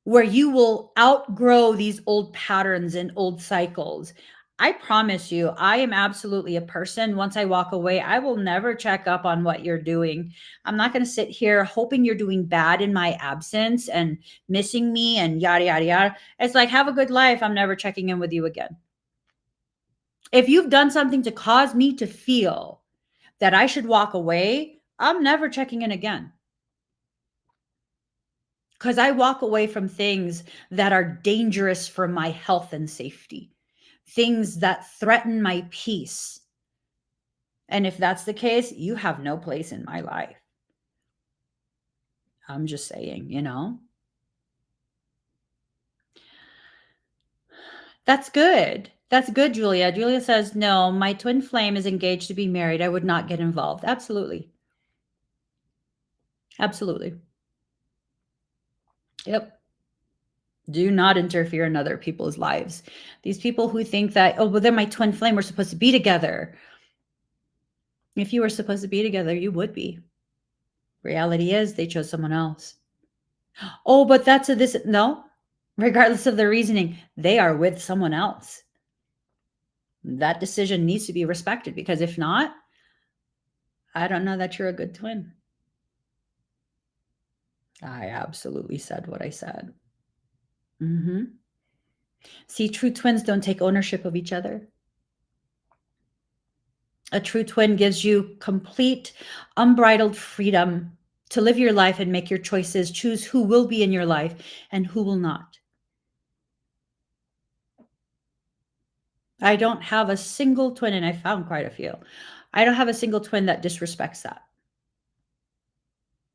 where you will outgrow these old patterns and old cycles. I promise you, I am absolutely a person. Once I walk away, I will never check up on what you're doing. I'm not going to sit here hoping you're doing bad in my absence and missing me and yada, yada, yada. It's like, have a good life. I'm never checking in with you again. If you've done something to cause me to feel that I should walk away, I'm never checking in again. Because I walk away from things that are dangerous for my health and safety, things that threaten my peace. And if that's the case, you have no place in my life. I'm just saying, you know? That's good. That's good, Julia. Julia says, no, my twin flame is engaged to be married. I would not get involved. Absolutely. Absolutely. Yep. Do not interfere in other people's lives. These people who think that, oh, well, they're my twin flame. We're supposed to be together. If you were supposed to be together, you would be. Reality is they chose someone else. Oh, but that's a this. No, regardless of the reasoning, they are with someone else. That decision needs to be respected, because if not, I don't know that you're a good twin. I absolutely said what I said. See, true twins don't take ownership of each other. A true twin gives you complete, unbridled freedom to live your life and make your choices, choose who will be in your life and who will not. I don't have a single twin, and I found quite a few. I don't have a single twin that disrespects that.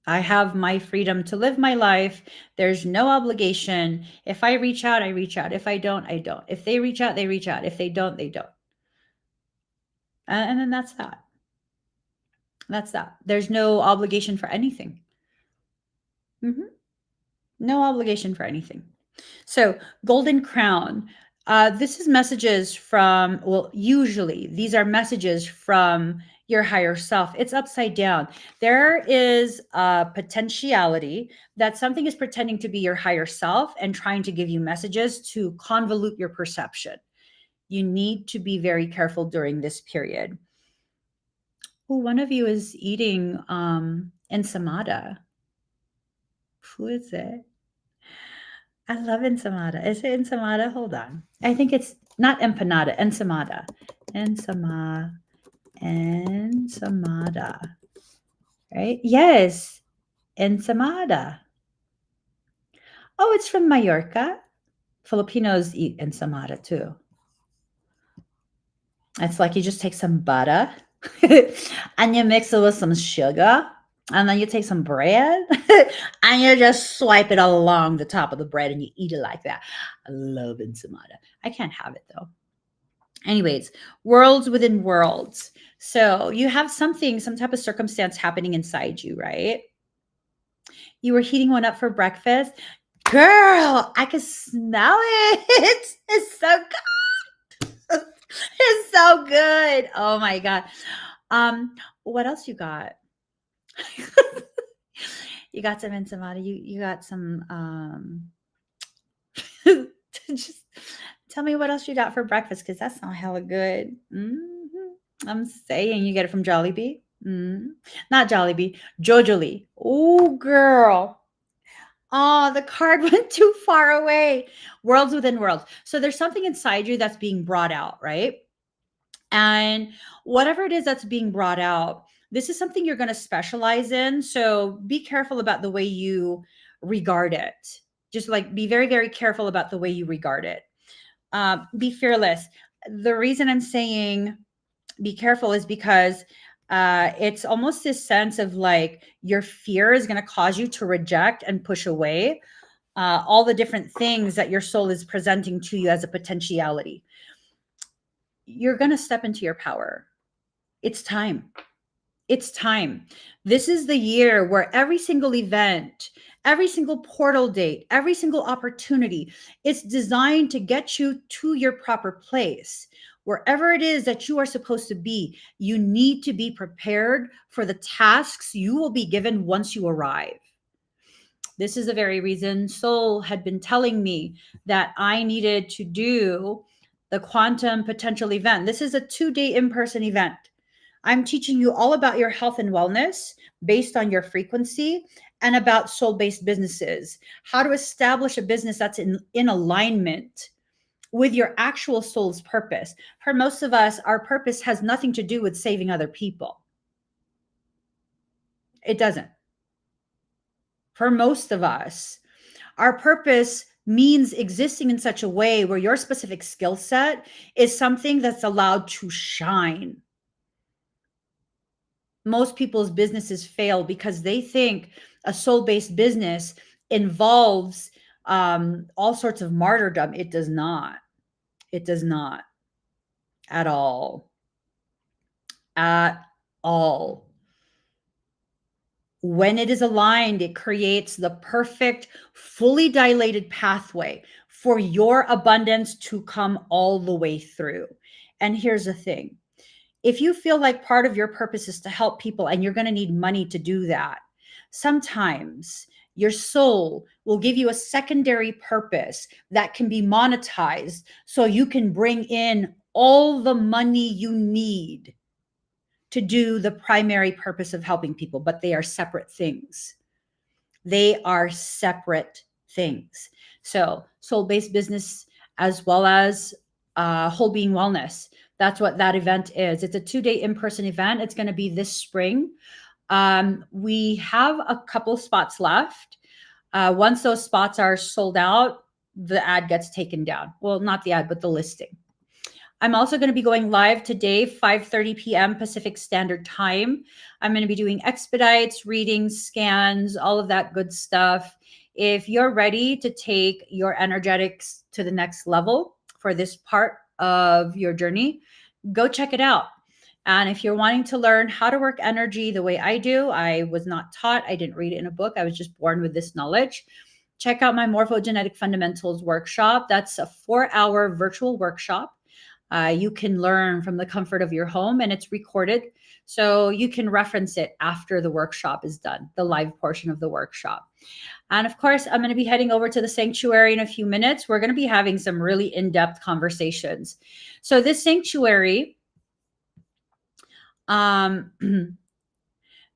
I have my freedom to live my life. There's no obligation. If I reach out, I reach out. If I don't, I don't. If they reach out, they reach out. If they don't, they don't. And then that's that. That's that. There's no obligation for anything. No obligation for anything. So, Golden Crown. This is messages from, well, usually these are messages from your higher self. It's upside down. There is a potentiality that something is pretending to be your higher self and trying to give you messages to convolute your perception. You need to be very careful during this period. Oh, one of you is eating ensamada. Who is it? I love ensamada. Is it ensamada? Hold on. I think it's not empanada, ensamada. Ensamada. Right? Yes. Ensamada. Oh, it's from Mallorca. Filipinos eat ensamada too. It's like you just take some butter and you mix it with some sugar, and then you take some bread and you just swipe it along the top of the bread and you eat it like that. I love ensamada. I can't have it though. Anyways, worlds within worlds. So you have something, some type of circumstance happening inside you, right? You were heating one up for breakfast. Girl, I can smell it. It's so good. It's so good. Oh my God. What else you got? You got some ensamada. You got some just tell me what else you got for breakfast, because that's not hella good. I'm saying you get it from Jollibee. Not Jollibee, Jojolee. Oh, girl. Oh, the card went too far away. Worlds within worlds. So there's something inside you that's being brought out, right? And whatever it is that's being brought out, this is something you're going to specialize in. So be careful about the way you regard it. Just like be very, very careful about the way you regard it. Be fearless. The reason I'm saying be careful is because it's almost this sense of like your fear is going to cause you to reject and push away all the different things that your soul is presenting to you as a potentiality. You're going to step into your power. It's time. It's time. This is the year where every single event, every single portal date, every single opportunity, it's designed to get you to your proper place. Wherever it is that you are supposed to be, you need to be prepared for the tasks you will be given once you arrive. This is the very reason Soul had been telling me that I needed to do the quantum potential event. This is a 2-day in-person event. I'm teaching you all about your health and wellness based on your frequency and about soul-based businesses, how to establish a business that's in alignment with your actual soul's purpose. For most of us, our purpose has nothing to do with saving other people. It doesn't. For most of us, our purpose means existing in such a way where your specific skill set is something that's allowed to shine. Most people's businesses fail because they think a soul-based business involves all sorts of martyrdom. It does not. It does not at all. At all. When it is aligned, it creates the perfect, fully dilated pathway for your abundance to come all the way through. And here's the thing. If you feel like part of your purpose is to help people and you're going to need money to do that, sometimes your soul will give you a secondary purpose that can be monetized so you can bring in all the money you need to do the primary purpose of helping people, but they are separate things. They are separate things. So soul-based business as well as whole being wellness. That's what that event is. It's a 2-day in-person event. It's going to be this spring. We have a couple spots left. Once those spots are sold out, the ad gets taken down. Well, not the ad, but the listing. I'm also going to be going live today, 5:30 p.m. Pacific Standard Time. I'm going to be doing expedites, readings, scans, all of that good stuff. If you're ready to take your energetics to the next level for this part of your journey, go check it out. And if you're wanting to learn how to work energy the way I do, I was not taught, I didn't read it in a book, I was just born with this knowledge. Check out my Morphogenetic Fundamentals workshop. That's a 4-hour virtual workshop. You can learn from the comfort of your home, and it's recorded. So you can reference it after the workshop is done, the live portion of the workshop. And of course, I'm going to be heading over to the sanctuary in a few minutes. We're going to be having some really in-depth conversations. So this sanctuary,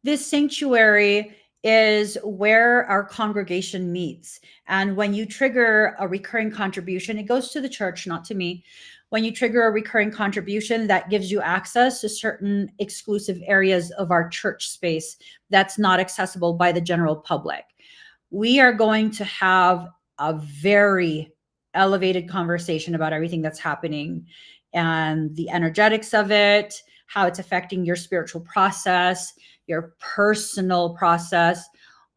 this sanctuary is where our congregation meets. And when you trigger a recurring contribution, it goes to the church, not to me. When you trigger a recurring contribution, that gives you access to certain exclusive areas of our church space that's not accessible by the general public. We are going to have a very elevated conversation about everything that's happening and the energetics of it, how it's affecting your spiritual process, your personal process,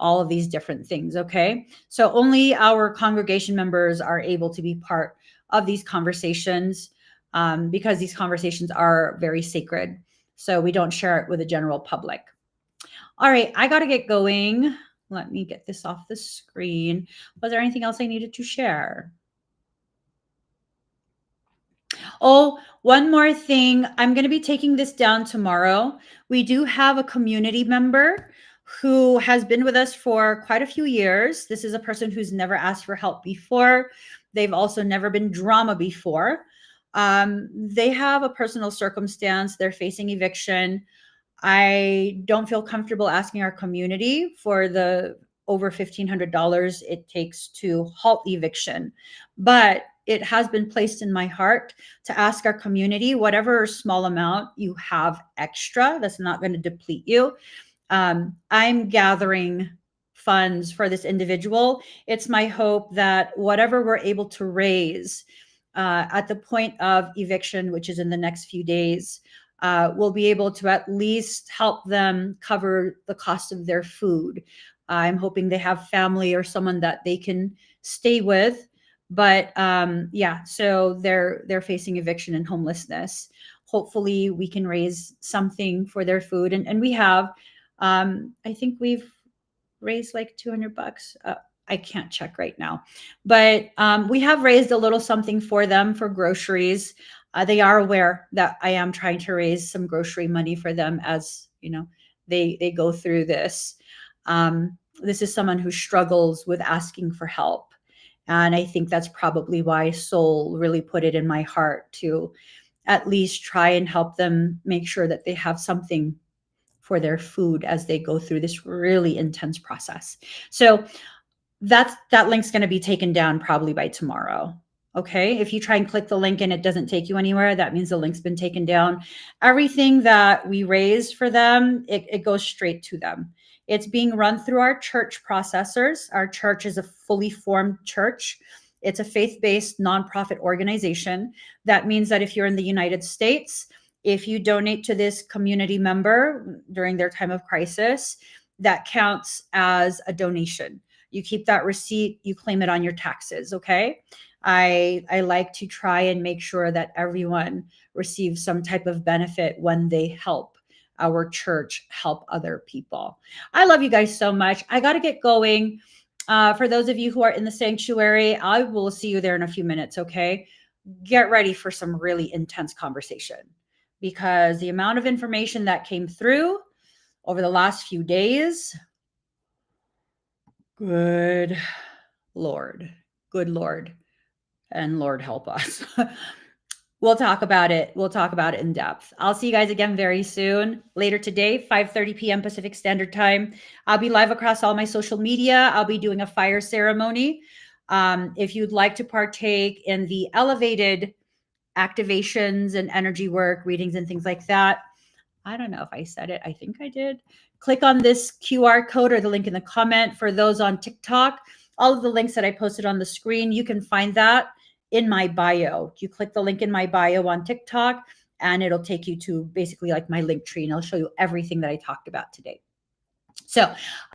all of these different things, okay? So only our congregation members are able to be part of these conversations because these conversations are very sacred. So we don't share it with the general public. All right, I got to get going. Let me get this off the screen. Was there anything else I needed to share? Oh, one more thing. I'm going to be taking this down tomorrow. We do have a community member who has been with us for quite a few years. This is a person who's never asked for help before. They've also never been drama before. They have a personal circumstance. They're facing eviction. I don't feel comfortable asking our community for the over $1,500 it takes to halt eviction, but it has been placed in my heart to ask our community, whatever small amount you have extra that's not going to deplete you. I'm gathering funds for this individual. It's my hope that whatever we're able to raise at the point of eviction, which is in the next few days, we'll be able to at least help them cover the cost of their food. I'm hoping they have family or someone that they can stay with. But yeah, so they're facing eviction and homelessness. Hopefully we can raise something for their food. And we have, I think we've raised like $200. I can't check right now, but we have raised a little something for them for groceries. They are aware that I am trying to raise some grocery money for them as, you know, they go through this. This is someone who struggles with asking for help. And I think that's probably why Soul really put it in my heart to at least try and help them make sure that they have something for their food as they go through this really intense process. So that link's going to be taken down probably by tomorrow. Okay. If you try and click the link and it doesn't take you anywhere, that means the link's been taken down. Everything that we raised for them, it goes straight to them. It's being run through our church processors. Our church is a fully formed church. It's a faith-based nonprofit organization. That means that if you're in the United States, if you donate to this community member during their time of crisis, that counts as a donation. You keep that receipt, you claim it on your taxes, okay? I like to try and make sure that everyone receives some type of benefit when they help our church help other people. I love you guys so much. I got to get going. For those of you who are in the sanctuary, I will see you there in a few minutes, okay? Get ready for some really intense conversation because the amount of information that came through over the last few days, good Lord, and Lord help us. We'll talk about it. We'll talk about it in depth. I'll see you guys again very soon. Later today, 5:30 p.m. Pacific Standard Time. I'll be live across all my social media. I'll be doing a fire ceremony. If you'd like to partake in the elevated activations and energy work, readings, and things like that, I don't know if I said it. I think I did. Click on this QR code or the link in the comment. For those on TikTok, all of the links that I posted on the screen, you can find that in my bio. You click the link in my bio on TikTok and it'll take you to basically like my link tree and I'll show you everything that I talked about today. So